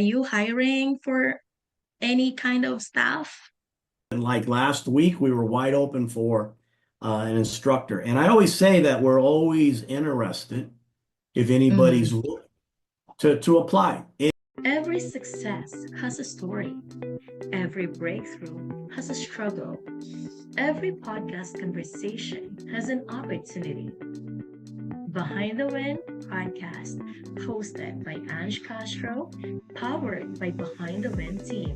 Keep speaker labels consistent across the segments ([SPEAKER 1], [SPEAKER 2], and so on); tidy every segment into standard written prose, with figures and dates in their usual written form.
[SPEAKER 1] Are you hiring for any kind of staff?
[SPEAKER 2] And like last week, we were wide open for an instructor. And I always say that we're always interested if anybody's
[SPEAKER 1] Mhm.
[SPEAKER 2] looking to apply.
[SPEAKER 1] Every success has a story. Every breakthrough has a struggle. Every podcast conversation has an opportunity. Behind the Wind podcast, hosted by Ange Castro, powered by Behind the Wind team.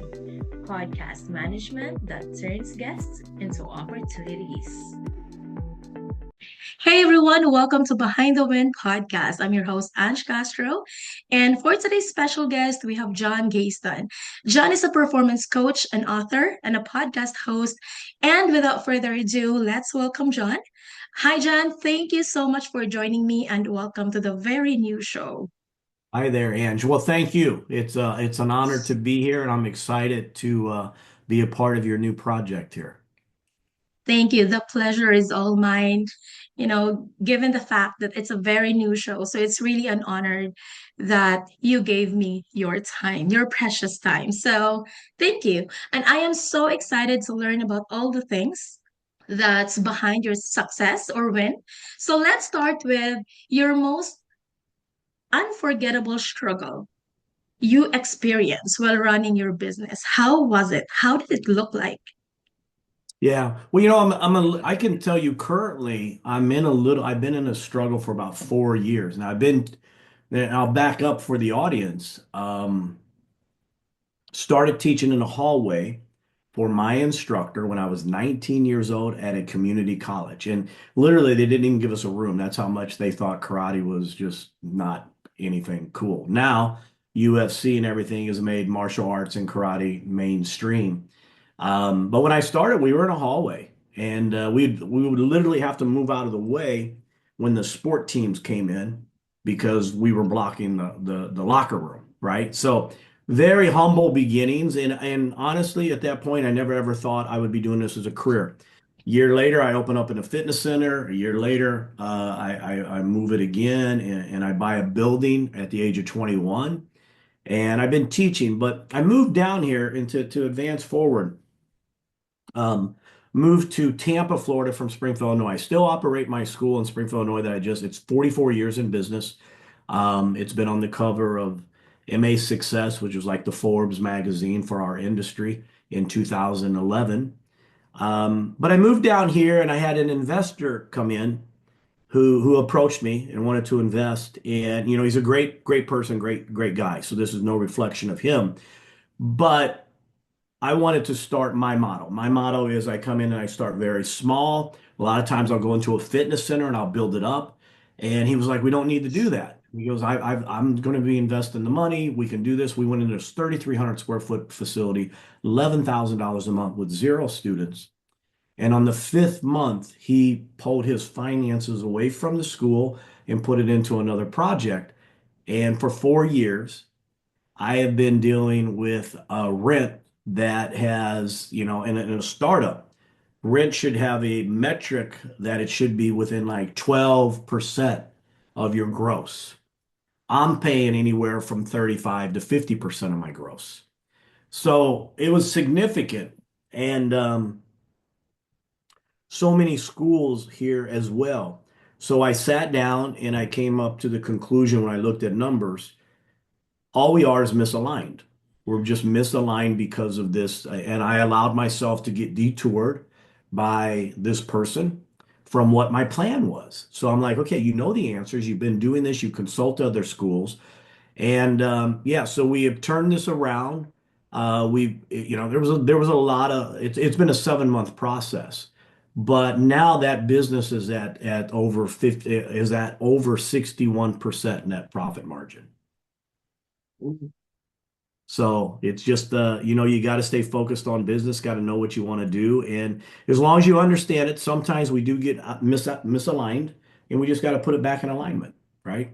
[SPEAKER 1] Podcast management that turns guests into opportunities. Hey everyone, welcome to Behind the Wind podcast. I'm your host, Ange Castro. And for today's special guest, we have John Geyston. John is a performance coach, an author, and a podcast host. And without further ado, let's welcome John. Hi, John. Thank you so much for joining me and welcome to the very new show.
[SPEAKER 2] Hi there, Ange. Well, thank you. It's an honor to be here, and I'm excited to be a part of your new project here.
[SPEAKER 1] Thank you. The pleasure is all mine. Given the fact that it's a very new show, so it's really an honor that you gave me your time, your precious time. So thank you. And I am so excited to learn about all the things that's behind your success or win. So let's start with your most unforgettable struggle you experienced while running your business. How was it? How did it look like?
[SPEAKER 2] Yeah. Well, I can tell you currently, I've been in a struggle for about 4 years. And I'll back up for the audience. Started teaching in a hallway for my instructor when I was 19 years old at a community college. And literally, they didn't even give us a room. That's how much they thought karate was just not anything cool. Now, UFC and everything has made martial arts and karate mainstream. But when I started, we were in a hallway, and we would literally have to move out of the way when the sport teams came in because we were blocking the locker room, right? So very humble beginnings, and honestly, at that point, I never ever thought I would be doing this as a career. Year later, I open up in a fitness center. A year later, I move it again, and I buy a building at the age of 21. And I've been teaching, but I moved down here into to advance forward. Um, Moved to Tampa, Florida from Springfield, Illinois. I still operate my school in Springfield, Illinois it's 44 years in business. It's been on the cover of MA Success, which was like the Forbes magazine for our industry in 2011. But I moved down here and I had an investor come in who approached me and wanted to invest. And, he's a great person, great guy. So this is no reflection of him. But I wanted to start my model. My motto is I come in and I start very small. A lot of times I'll go into a fitness center and I'll build it up. And he was like, we don't need to do that. He goes, I'm going to be investing the money. We can do this. We went into this 3,300 square foot facility, $11,000 a month with zero students. And on the fifth month, he pulled his finances away from the school and put it into another project. And for 4 years, I have been dealing with a rent that has, in a startup, rent should have a metric that it should be within like 12% of your gross. I'm paying anywhere from 35 to 50% of my gross. So it was significant. And so many schools here as well. So I sat down and I came up to the conclusion when I looked at numbers all we are is misaligned. We're just misaligned because of this. And I allowed myself to get detoured by this person from what my plan was. So I'm like, okay, you know the answers. You've been doing this. You consult other schools. And yeah, so we have turned this around. There was a lot of, it's been a 7 month process. But now that business is at over 50, is at over 61% net profit margin. So it's just you got to stay focused on business, got to know what you want to do, and as long as you understand it, sometimes we do get misaligned, and we just got to put it back in alignment, right?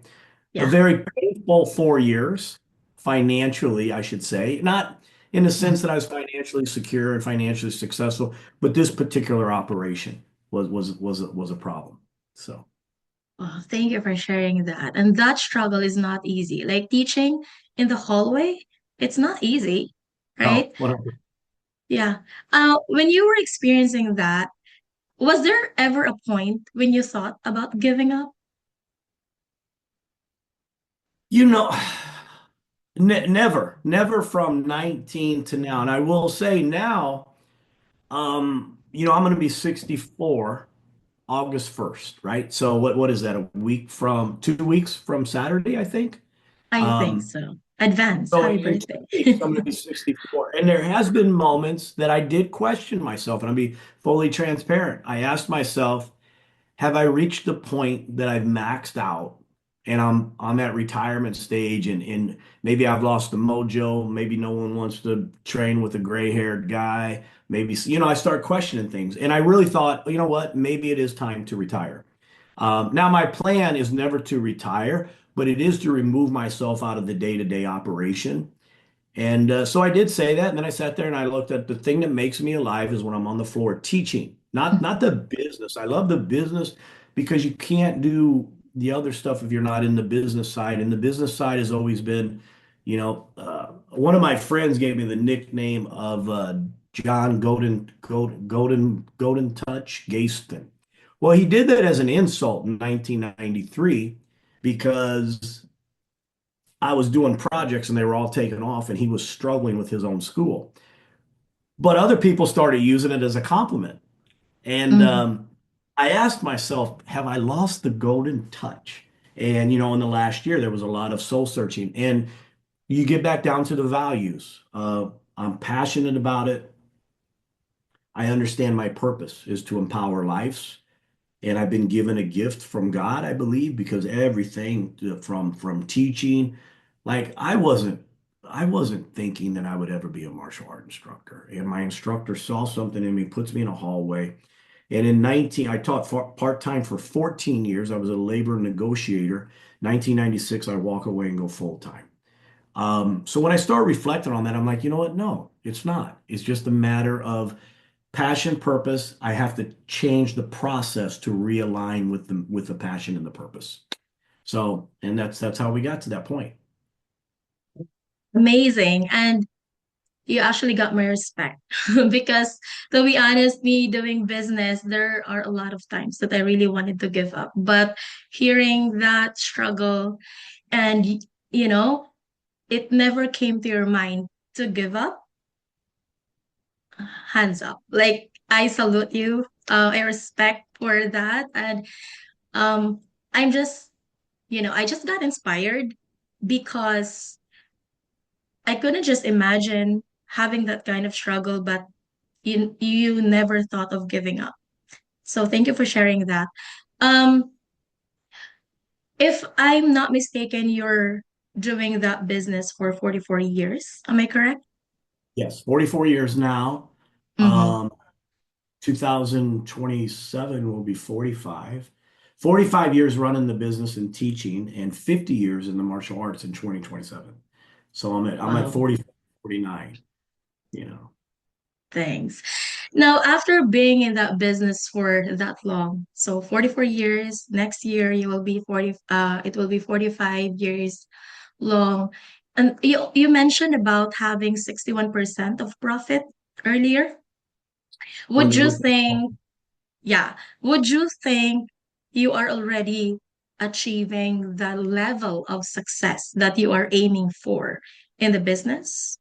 [SPEAKER 2] A
[SPEAKER 1] Yeah.
[SPEAKER 2] very painful 4 years financially, I should say, not in the sense that I was financially secure and financially successful, but this particular operation was a problem. So.
[SPEAKER 1] Oh, thank you for sharing that. And that struggle is not easy. Like teaching in the hallway, It's not easy,
[SPEAKER 2] No,
[SPEAKER 1] right?
[SPEAKER 2] 100%.
[SPEAKER 1] Yeah. When you were experiencing that, was there ever a point when you thought about giving up?
[SPEAKER 2] You know, never from 19 to now. And I will say now, I'm going to be 64 August 1st, right? So what is that? A week from 2 weeks from Saturday, I think.
[SPEAKER 1] I think
[SPEAKER 2] Um,
[SPEAKER 1] so. Advance.
[SPEAKER 2] so
[SPEAKER 1] Happy
[SPEAKER 2] in
[SPEAKER 1] birthday.
[SPEAKER 2] 2 weeks, I'm going to be 64. And there has been moments that I did question myself, and I'll be fully transparent. I asked myself, have I reached the point that I've maxed out and I'm at retirement stage and maybe I've lost the mojo, maybe no one wants to train with a gray-haired guy, maybe I start questioning things. And I really thought, you know what, maybe it is time to retire. Now my plan is never to retire, but it is to remove myself out of the day-to-day operation. And so I did say that, and then I sat there and I looked at the thing that makes me alive is when I'm on the floor teaching, not the business. I love the business because you can't do the other stuff if you're not in the business side. And the business side has always been, one of my friends gave me the nickname of John Golden Touch Geyston. Well, he did that as an insult in 1993 because I was doing projects and they were all taken off and he was struggling with his own school. But other people started using it as a compliment. And
[SPEAKER 1] Mhm.
[SPEAKER 2] I asked myself, have I lost the golden touch? And, in the last year, there was a lot of soul searching. And you get back down to the values. I'm passionate about it. I understand my purpose is to empower lives. And I've been given a gift from God, I believe, because everything from teaching, like I wasn't thinking that I would ever be a martial art instructor. And my instructor saw something in me, puts me in a hallway. And in 19, I taught part-time for 14 years. I was a labor negotiator. 1996, I walk away and go full-time. So when I start reflecting on that, I'm like, you know what? No, it's not. It's just a matter of passion, purpose. I have to change the process to realign with the passion and the purpose. So, and that's how we got to that point.
[SPEAKER 1] Amazing. And you actually got my respect because to be honest, me doing business, there are a lot of times that I really wanted to give up. But hearing that struggle and you know, it never came to your mind to give up, hands up. Like I salute you. I respect for that. And um I'm just, I just got inspired because I couldn't just imagine having that kind of struggle, but you never thought of giving up. So thank you for sharing that. Um, if I'm not mistaken, you're doing that business for 44 years. Am I correct?
[SPEAKER 2] Yes, 44 years now.
[SPEAKER 1] Mm-hmm.
[SPEAKER 2] Um, 2027 will be 45. 45 years running the business and teaching, and 50 years in the martial arts in 2027. So I'm at
[SPEAKER 1] Wow.
[SPEAKER 2] 40, 49, you know.
[SPEAKER 1] Thanks. Now, after being in that business for that long, so 44 years, next year you will be 40, it will be 45 years long. And you mentioned about having 61% of profit earlier.
[SPEAKER 2] With
[SPEAKER 1] Would you
[SPEAKER 2] with
[SPEAKER 1] think, yeah, would you think you are already achieving the level of success that you are aiming for in the business?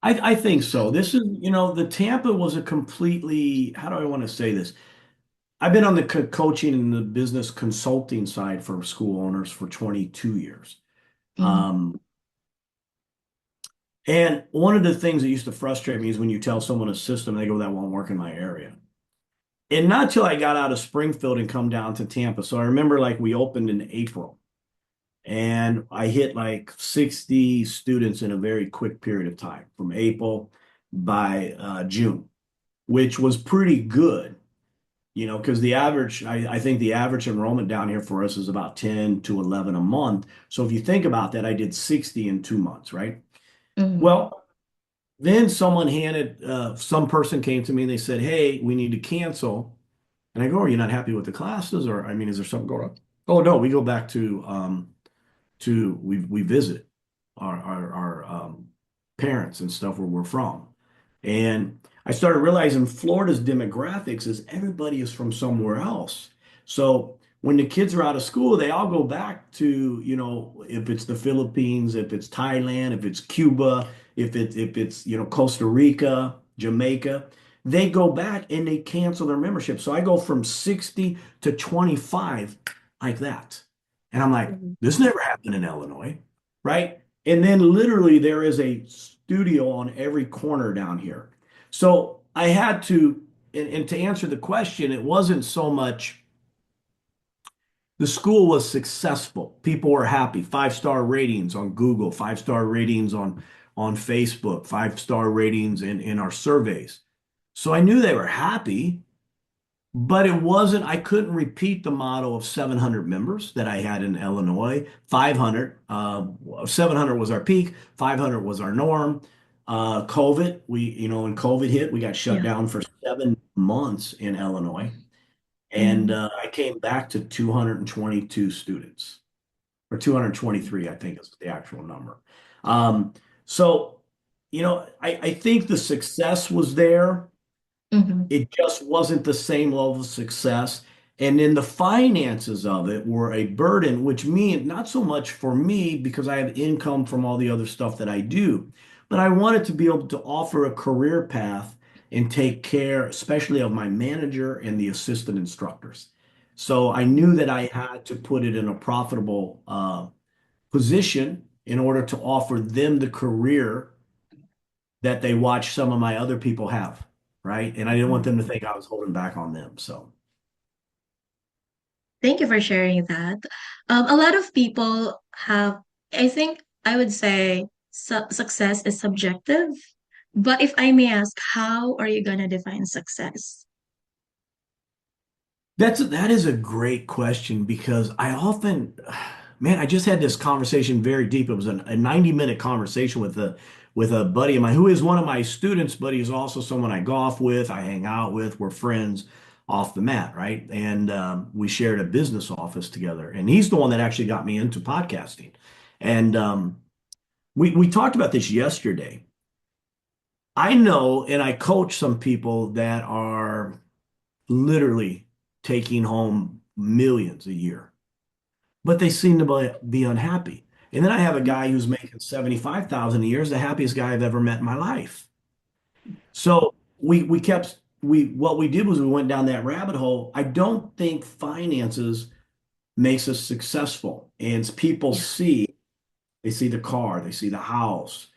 [SPEAKER 2] I think so. This is, the Tampa was a completely, how do I want to say this? I've been on the coaching and the business consulting side for school owners for 22 years.
[SPEAKER 1] Mm,
[SPEAKER 2] Um, and one of the things that used to frustrate me is when you tell someone a system, they go, that won't work in my area. And not till I got out of Springfield and come down to Tampa. So I remember like we opened in April and I hit like 60 students in a very quick period of time from April by June, which was pretty good, because I think the average enrollment down here for us is about 10 to 11 a month. So if you think about that, I did 60 in 2 months, right?
[SPEAKER 1] mm,
[SPEAKER 2] Well, then some person came to me and they said, hey, we need to cancel. And I go, are you not happy with the classes? Or, I mean, is there something going on? Oh, no, we go back to we visit our parents and stuff where we're from. And I started realizing Florida's demographics is everybody is from somewhere else. So when the kids are out of school, they all go back to, if it's the Philippines, if it's Thailand, if it's Cuba, if it's, Costa Rica, Jamaica, they go back and they cancel their membership. So I go from 60 to 25 like that. And I'm like,
[SPEAKER 1] Mhm.
[SPEAKER 2] this never happened in Illinois, right? And then literally there is a studio on every corner down here. So I had to, and to answer the question, it wasn't so much the school was successful. People were happy. 5-star ratings on Google, 5-star ratings on Facebook, 5-star ratings in our surveys. So I knew they were happy, but it wasn't, I couldn't repeat the model of 700 members that I had in Illinois. 500, 700 was our peak, 500 was our norm. COVID, when COVID hit, we got shut
[SPEAKER 1] Yeah.
[SPEAKER 2] down for 7 months in Illinois. And
[SPEAKER 1] Mhm.
[SPEAKER 2] I came back to 222 students, or 223, I think is the actual number. Um, so, I think the success was there.
[SPEAKER 1] Mhm.
[SPEAKER 2] It just wasn't the same level of success. And then the finances of it were a burden, which means not so much for me because I have income from all the other stuff that I do, but I wanted to be able to offer a career path and take care, especially of my manager and the assistant instructors. So I knew that I had to put it in a profitable position in order to offer them the career that they watch some of my other people have, right? And I didn't want them to think I was holding back on them. So
[SPEAKER 1] Thank you for sharing that. A lot of people have, I think I would say success is subjective, but if I may ask, how are you gonna define success?
[SPEAKER 2] that is a great question because I often, man, I just had this conversation very deep. It was a 90-minute conversation with a buddy of mine who is one of my students, but he's also someone I golf with, I hang out with, we're friends off the mat, right? And we shared a business office together, and he's the one that actually got me into podcasting. And we talked about this yesterday. I know, and I coach some people that are literally taking home millions a year, but they seem to be unhappy. And then I have a guy who's making 75,000 a year, is the happiest guy I've ever met in my life. So we what we did was we went down that rabbit hole. I don't think finances makes us successful. And people
[SPEAKER 1] Yeah,
[SPEAKER 2] they see the car, they see the house,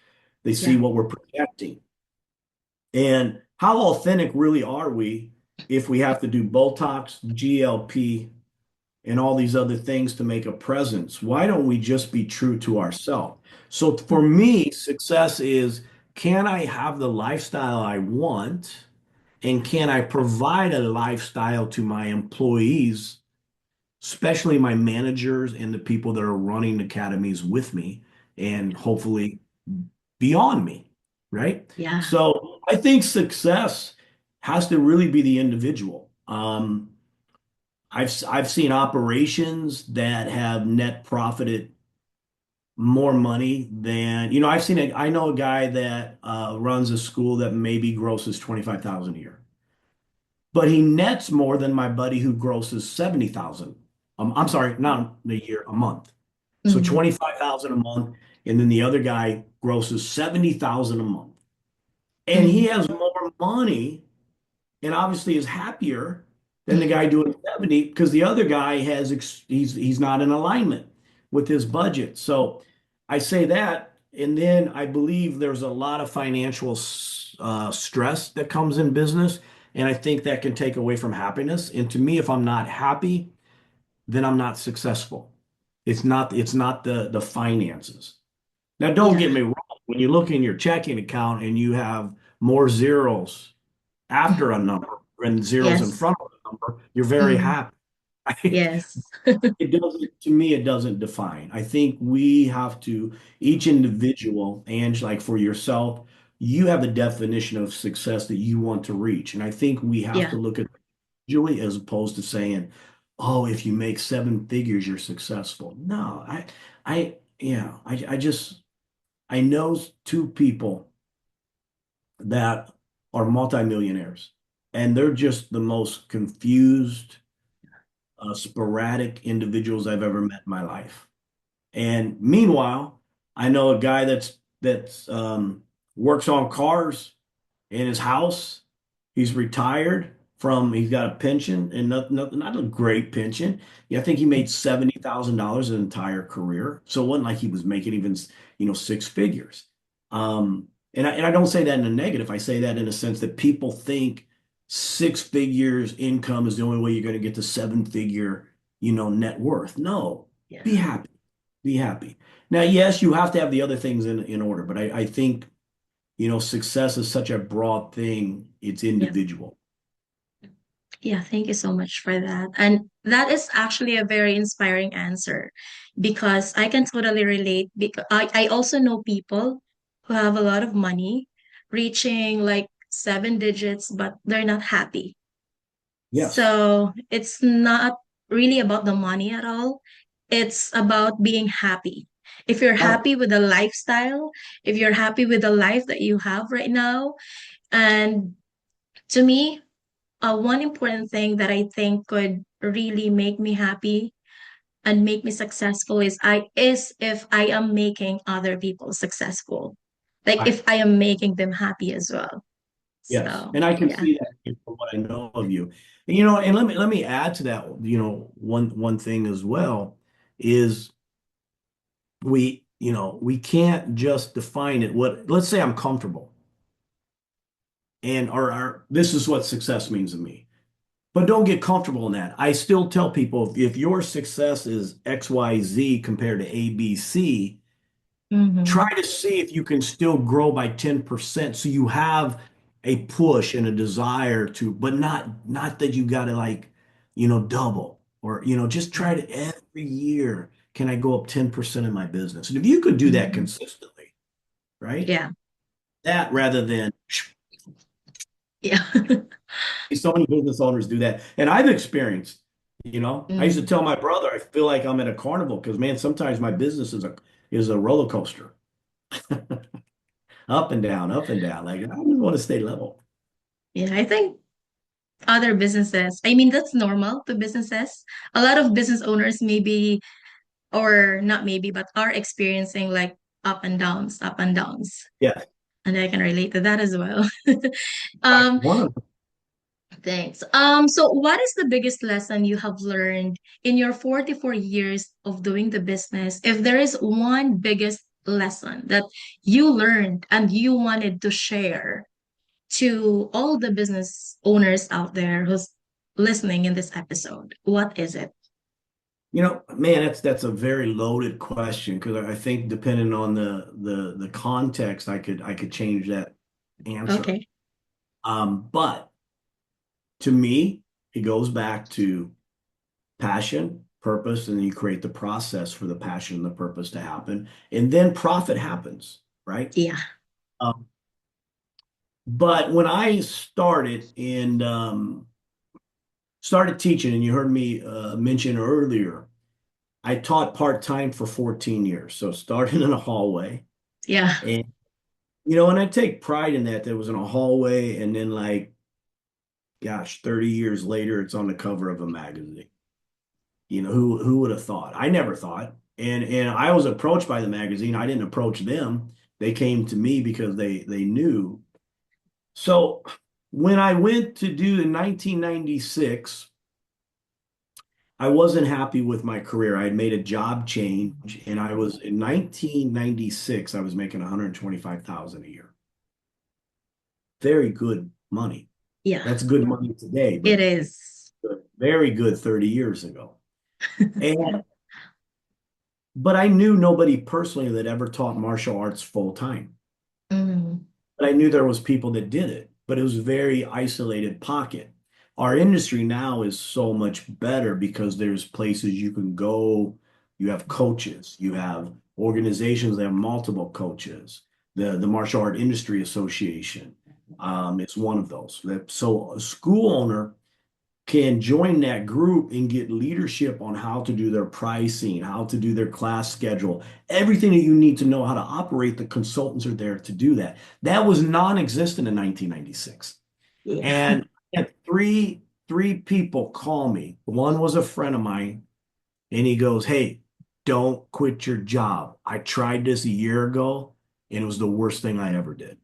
[SPEAKER 2] they see
[SPEAKER 1] yeah,
[SPEAKER 2] what we're projecting. And how authentic really are we if we have to do Botox, GLP, and all these other things to make a presence? Why don't we just be true to ourselves? So for me, success is, can I have the lifestyle I want? And can I provide a lifestyle to my employees, especially my managers and the people that are running academies with me and hopefully beyond me, right?
[SPEAKER 1] yeah,
[SPEAKER 2] So I think success has to really be the individual. I've seen operations that have net profited more money than, I know a guy that runs a school that maybe grosses 25,000 a year, but he nets more than my buddy who grosses 70,000. I'm sorry, not a year, a month. So
[SPEAKER 1] mhm,
[SPEAKER 2] 25,000 a month, and then the other guy grosses 70,000 a month. And he
[SPEAKER 1] mhm,
[SPEAKER 2] has more money and obviously is happier than the guy doing 70 because the other guy he's not in alignment with his budget. So I say that, and then I believe there's a lot of financial stress that comes in business, and I think that can take away from happiness. And to me, if I'm not happy, then I'm not successful. It's not the finances. Now, don't
[SPEAKER 1] yeah,
[SPEAKER 2] get me wrong. When you look in your checking account and you have more zeros after a number and zeros in
[SPEAKER 1] yes,
[SPEAKER 2] front of a number, you're very
[SPEAKER 1] mhm,
[SPEAKER 2] happy. Right?
[SPEAKER 1] yes,
[SPEAKER 2] It doesn't, to me, it doesn't define. I think we have to, each individual, and like for yourself, you have the definition of success that you want to reach. And I think we have
[SPEAKER 1] yeah,
[SPEAKER 2] to look at it individually as opposed to saying, oh, if you make 7 figures, you're successful. No, I just, I know two people that are multimillionaires, and they're just the most confused, sporadic individuals I've ever met in my life. And meanwhile, I know a guy that's works on cars in his house. He's retired from, he's got a pension and not a great pension. Yeah, I think he made $70,000 an entire career. So it wasn't like he was making even, six figures. And I don't say that in a negative. I say that in a sense that people think six figures income is the only way you're going to get to seven figure, net worth. No,
[SPEAKER 1] Yeah.
[SPEAKER 2] be happy. Be happy. Now, yes, you have to have the other things in order, but I think success is such a broad thing. It's
[SPEAKER 1] Yeah.
[SPEAKER 2] individual.
[SPEAKER 1] Yeah, thank you so much for that. And that is actually a very inspiring answer because I can totally relate. Because I also know people who have a lot of money, reaching like seven digits, but they're not happy.
[SPEAKER 2] Yes.
[SPEAKER 1] So it's not really about the money at all. It's about being happy. If you're
[SPEAKER 2] Right.
[SPEAKER 1] happy with the lifestyle, if you're happy with the life that you have right now, and to me, one important thing that I think could really make me happy and make me successful is if I am making other people successful. Like
[SPEAKER 2] Right.
[SPEAKER 1] if I am making them happy as well.
[SPEAKER 2] Yes.
[SPEAKER 1] So
[SPEAKER 2] And I can
[SPEAKER 1] yeah.
[SPEAKER 2] see that from what I know of you. And, and let me add to that, one thing as well is we can't just define it. Let's say I'm comfortable and our this is what success means to me. But don't get comfortable in that. I still tell people if your success is XYZ compared to ABC, try
[SPEAKER 1] Mm-hmm.
[SPEAKER 2] to see if you can still grow by 10% so you have a push and a desire to, but not that you got to like, double or, just try to every year, can I go up 10% in my business? And if you could do that
[SPEAKER 1] Mm-hmm.
[SPEAKER 2] consistently, right?
[SPEAKER 1] Yeah.
[SPEAKER 2] That rather than
[SPEAKER 1] Yeah.
[SPEAKER 2] so many business owners do that. And I've experienced, I used to
[SPEAKER 1] Mm.
[SPEAKER 2] tell my brother, I feel like I'm at a carnival because man, sometimes my business is a roller coaster, up and down, up and down. Like I just want to stay level.
[SPEAKER 1] Yeah, I think other businesses, I mean, that's normal to businesses. A lot of business owners maybe, or not maybe, but are experiencing like up and downs, up and downs.
[SPEAKER 2] Yeah.
[SPEAKER 1] And I can relate to that as well.
[SPEAKER 2] Fact,
[SPEAKER 1] Um,
[SPEAKER 2] one of them,
[SPEAKER 1] Thanks. So what is the biggest lesson you have learned in your 44 years of doing the business? If there is one biggest lesson that you learned and you wanted to share to all the business owners out there who's listening in this episode, what is it?
[SPEAKER 2] man, that's a very loaded question because I think depending on the context, I could change that answer.
[SPEAKER 1] Okay.
[SPEAKER 2] But to me, it goes back to passion, purpose, and then you create the process for the passion and the purpose to happen, and then profit happens, right?
[SPEAKER 1] Yeah.
[SPEAKER 2] Um, but when I started teaching, and you heard me mention earlier, I taught part-time for 14 years. So started in a hallway.
[SPEAKER 1] Yeah.
[SPEAKER 2] And and I take pride in that. That was in a hallway, and then like, gosh, 30 years later, it's on the cover of a magazine. Who would have thought? I never thought. And I was approached by the magazine. I didn't approach them. They came to me because they knew. So when I went to do in 1996, I wasn't happy with my career. I had made a job change, and I was in 1996, I was making 125,000 a year. Very good money.
[SPEAKER 1] Yeah.
[SPEAKER 2] That's good money today,
[SPEAKER 1] It
[SPEAKER 2] but
[SPEAKER 1] is.
[SPEAKER 2] very good 30 years ago. And but I knew nobody personally that ever taught martial arts full time.
[SPEAKER 1] Mm.
[SPEAKER 2] But I knew there was people that did it, but it was a very isolated pocket. Our industry now is so much better because there's places you can go. You have coaches, you have organizations that have multiple coaches. The Martial Art Industry Association is one of those. So a school owner can join that group and get leadership on how to do their pricing, how to do their class schedule, everything that you need to know how to operate. The consultants are there to do that. That was non-existent in 1996.
[SPEAKER 1] Yeah.
[SPEAKER 2] And I had three people call me. One was a friend of mine, and he goes, "Hey, don't quit your job. I tried this a year ago, and it was the worst thing I ever did."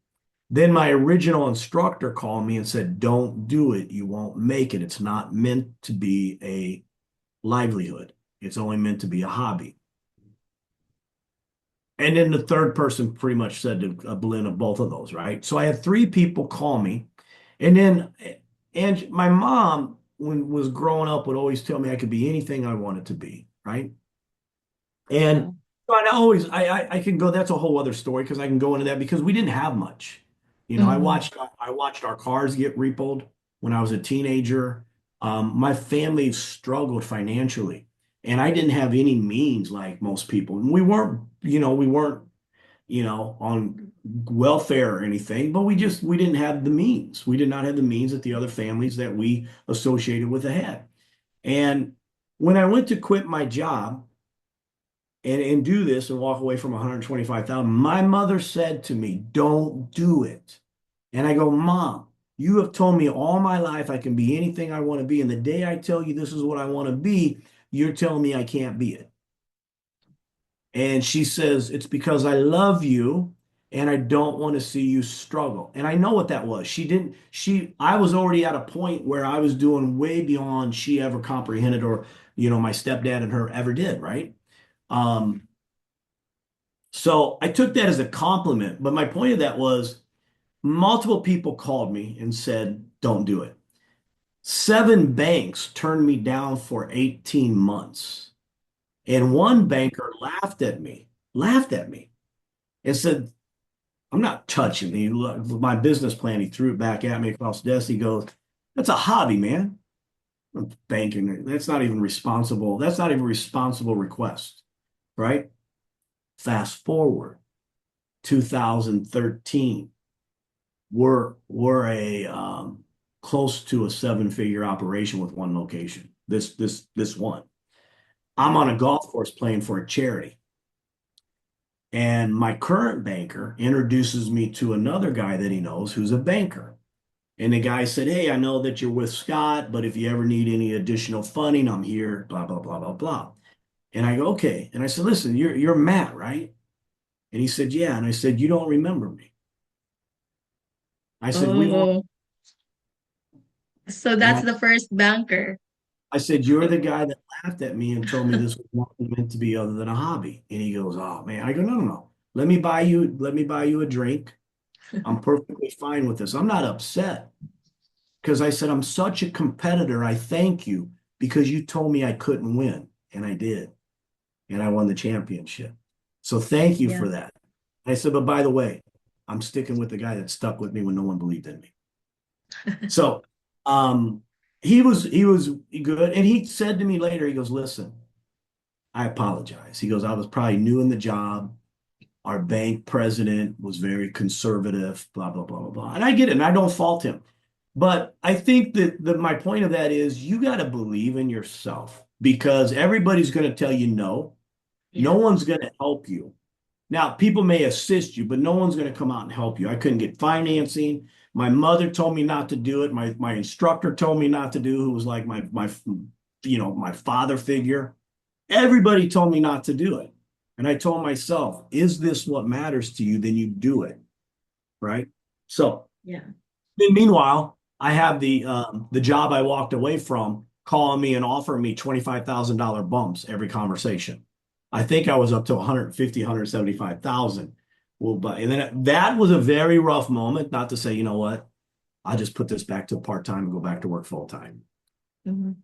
[SPEAKER 2] Then my original instructor called me and said, "Don't do it. You won't make it. It's not meant to be a livelihood. It's only meant to be a hobby." And then the third person pretty much said a blend of both of those, right? So I had three people call me. And then, and my mom, when was growing up, would always tell me I could be anything I wanted to be, right? And
[SPEAKER 1] Wow.
[SPEAKER 2] so I always, I can go, that's a whole other story because I can go into that because we didn't have much. You know,
[SPEAKER 1] Mm-hmm.
[SPEAKER 2] I watched our cars get repoed when I was a teenager. My family struggled financially, and I didn't have any means like most people. And we weren't, on welfare or anything, but we didn't have the means. We did not have the means that the other families that we associated with had. And when I went to quit my job, and do this and walk away from 125,000. My mother said to me, "Don't do it." And I go, "Mom, you have told me all my life I can be anything I want to be. And the day I tell you this is what I want to be, you're telling me I can't be it." And she says, "It's because I love you and I don't want to see you struggle." And I know what that was. I was already at a point where I was doing way beyond she ever comprehended, or, my stepdad and her ever did, right? Um, So I took that as a compliment. But my point of that was multiple people called me and said, "Don't do it." Seven banks turned me down for 18 months. And one banker laughed at me and said, "I'm not touching it." My business plan, he threw it back at me across the desk. He goes, "That's a hobby, man. Banking, that's not even responsible. That's not even a responsible request, right?" Fast forward 2013. We're a close to a seven-figure operation with one location. This one. I'm on a golf course playing for a charity, and my current banker introduces me to another guy that he knows who's a banker. And the guy said, "Hey, I know that you're with Scott, but if you ever need any additional funding, I'm here, blah, blah, blah, blah, blah." And I go, "Okay." And I said, "Listen, you're Matt, right?" And he said, "Yeah." And I said, "You don't remember me." I said, "We've only,"
[SPEAKER 1] Oh, so
[SPEAKER 2] and
[SPEAKER 1] that's the first banker.
[SPEAKER 2] I said, "You're the guy that laughed at me and told me this was not meant to be other than a hobby." And he goes, "Oh man." I go, "No, no, no. Let me buy you a drink. I'm perfectly fine with this. I'm not upset." Because I said, "I'm such a competitor. I thank you because you told me I couldn't win. And I did. And I won the championship. So thank you
[SPEAKER 1] Yeah.
[SPEAKER 2] for that." I said, "But by the way, I'm sticking with the guy that stuck with me when no one believed in me." So um he was good. And he said to me later, he goes, "Listen, I apologize." He goes, "I was probably new in the job. Our bank president was very conservative, blah, blah, blah, blah, blah." And I get it, and I don't fault him. But I think that my point of that is you got to believe in yourself because everybody's going to tell you no. No
[SPEAKER 1] Yeah.
[SPEAKER 2] one's going to help you. Now, people may assist you, but no one's going to come out and help you. I couldn't get financing. My mother told me not to do it. My instructor told me not to do, who was like my father figure. Everybody told me not to do it. And I told myself, is this what matters to you? Then you do it. Right. So
[SPEAKER 1] Yeah.
[SPEAKER 2] then meanwhile, I have the job I walked away from calling me and offering me $25,000 bumps every conversation. I think I was up to 150, 175,000. Well, but and then that was a very rough moment, not to say, you know what, I'll just put this back to part-time and go back to work full-time.
[SPEAKER 1] Mhm.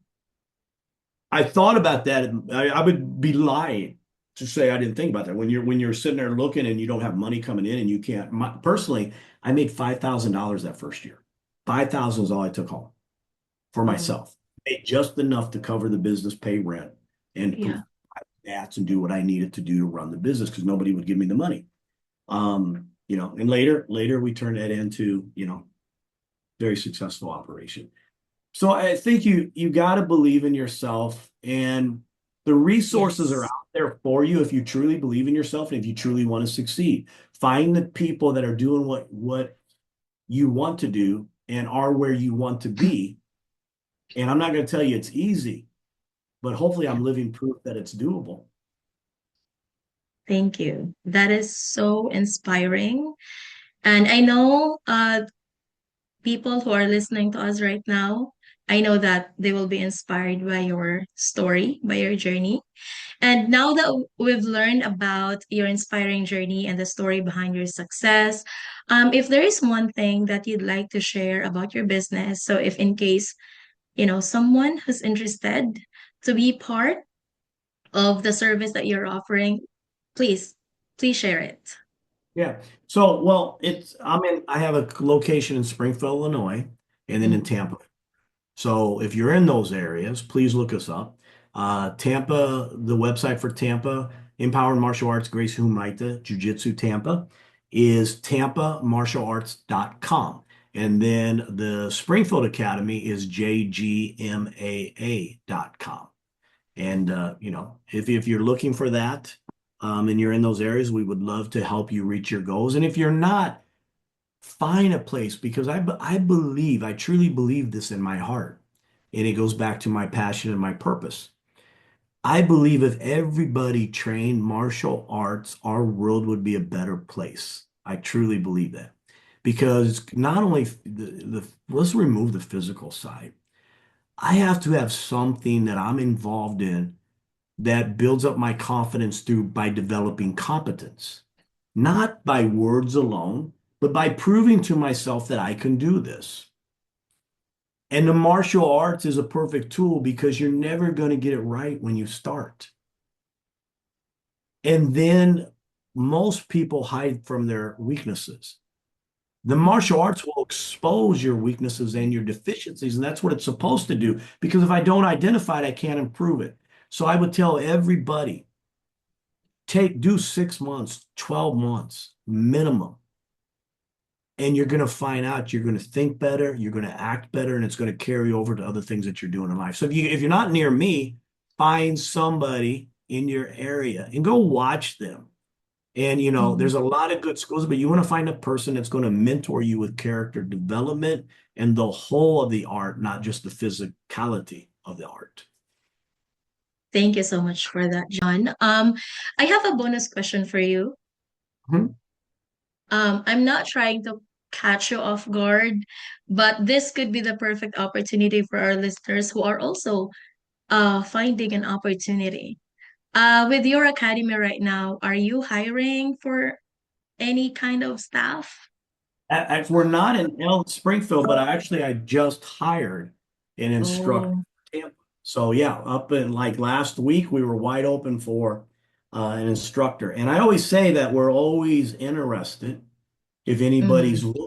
[SPEAKER 2] I thought about that. I would be lying to say I didn't think about that. When you're sitting there looking and you don't have money coming in and you can't. Personally, I made $5,000 that first year. 5,000 is all I took home for
[SPEAKER 1] Oh,
[SPEAKER 2] myself. Made just enough to cover the business, pay rent, and
[SPEAKER 1] yeah.
[SPEAKER 2] provide stats and do what I needed to do to run the business because nobody would give me the money. And later we turned that into, very successful operation. So I think you got to believe in yourself, and the resources are
[SPEAKER 1] Yes.
[SPEAKER 2] out there for you if you truly believe in yourself and if you truly want to succeed. Find the people that are doing what you want to do and are where you want to be. And I'm not going to tell you it's easy, but hopefully
[SPEAKER 1] Yeah.
[SPEAKER 2] I'm living proof that it's doable.
[SPEAKER 1] Thank you. That is so inspiring. And I know people who are listening to us right now, I know that they will be inspired by your story, by your journey. And now that we've learned about your inspiring journey and the story behind your success, if there is one thing that you'd like to share about your business, so if in case, someone who's interested to be part of the service that you're offering, please, please share it.
[SPEAKER 2] Yeah. So, well, I have a location in Springfield, Illinois, and then in
[SPEAKER 1] Mm.
[SPEAKER 2] Tampa. So if you're in those areas, please look us up. Tampa, the website for Tampa, Empowered Martial Arts Gracie Humaita Jiu-Jitsu Tampa is tampamartialarts.com. And then the Springfield Academy is jgmaa.com. And if you're looking for that, and you're in those areas, we would love to help you reach your goals. And if you're not, find a place because I believe, I truly believe this in my heart. And it goes back to my passion and my purpose. I believe if everybody trained martial arts, our world would be a better place. I truly believe that. Because not only let's remove the physical side. I have to have something that I'm involved in that builds up my confidence through by developing competence, not by words alone, but by proving to myself that I can do this. And the martial arts is a perfect tool because you're never going to get it right when you start. And then most people hide from their weaknesses. The martial arts will expose your weaknesses and your deficiencies, and that's what it's supposed to do. Because if I don't identify it, I can't improve it. So I would tell everybody do 6 months, 12 months minimum. And you're going to find out you're going to think better, you're going to act better, and it's going to carry over to other things that you're doing in life. So if you're not near me, find somebody in your area and go watch them. And
[SPEAKER 1] Mhm.
[SPEAKER 2] there's a lot of good schools, but you want to find a person that's going to mentor you with character development and the whole of the art, not just the physicality of the art.
[SPEAKER 1] Thank you so much for that, John. I have a bonus question for you.
[SPEAKER 2] Mhm.
[SPEAKER 1] I'm not trying to catch you off guard, but this could be the perfect opportunity for our listeners who are also finding an opportunity. With your academy right now, are you hiring for any kind of staff?
[SPEAKER 2] We're not in Springfield, but I just hired an instructor
[SPEAKER 1] Oh,
[SPEAKER 2] for Tampa. So yeah, up in like last week, we were wide open for an instructor. And I always say that we're always interested if anybody's
[SPEAKER 1] mm-hmm,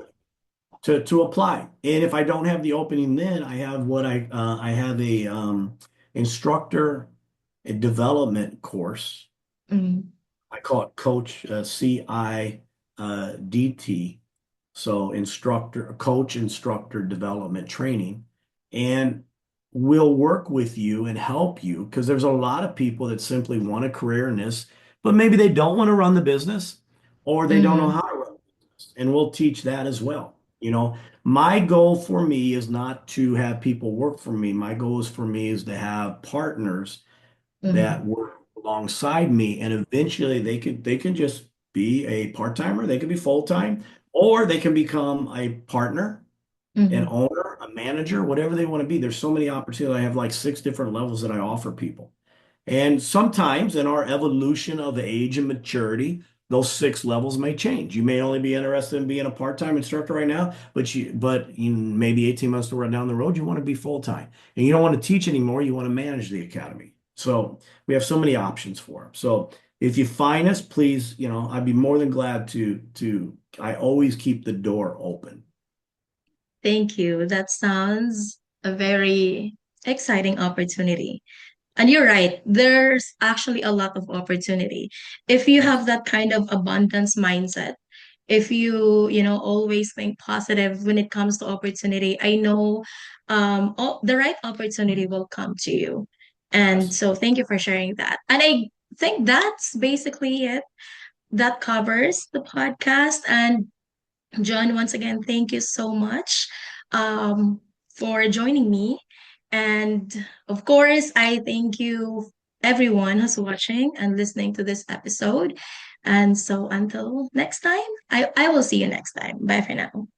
[SPEAKER 2] looking to apply. And if I don't have the opening, then I have a instructor development course.
[SPEAKER 1] mm-hmm,
[SPEAKER 2] I call it Coach CIDT. So coach instructor development training. And we'll work with you and help you because there's a lot of people that simply want a career in this, but maybe they don't want to run the business or they don't know
[SPEAKER 1] mm-hmm,
[SPEAKER 2] how to run the business. And we'll teach that as well. My goal for me is not to have people work for me. My goal is for me is to have partners that
[SPEAKER 1] mm-hmm,
[SPEAKER 2] work alongside me and eventually they can just be a part-timer, they could be full-time, or they can become a partner, an
[SPEAKER 1] mm-hmm.
[SPEAKER 2] owner, a manager, whatever they want to be. There's so many opportunities. I have like 6 different levels that I offer people. And sometimes in our evolution of age and maturity, those 6 levels may change. You may only be interested in being a part-time instructor right now, but maybe 18 months to run down the road, you want to be full-time. And you don't want to teach anymore, you want to manage the academy. So we have so many options for them. So if you find us, please, I'd be more than glad to I always keep the door open.
[SPEAKER 1] Thank you. That sounds a very exciting opportunity. And you're right, there's actually a lot of opportunity. If you
[SPEAKER 2] Yes.
[SPEAKER 1] have that kind of abundance mindset, if you know, always think positive when it comes to opportunity, I know the right opportunity will come to you. And
[SPEAKER 2] Yes.
[SPEAKER 1] so thank you for sharing that. And I think that's basically it. That covers the podcast. And John, once again, thank you so much for joining me. And of course, I thank you, everyone who's watching and listening to this episode. And so until next time, I will see you next time. Bye for now.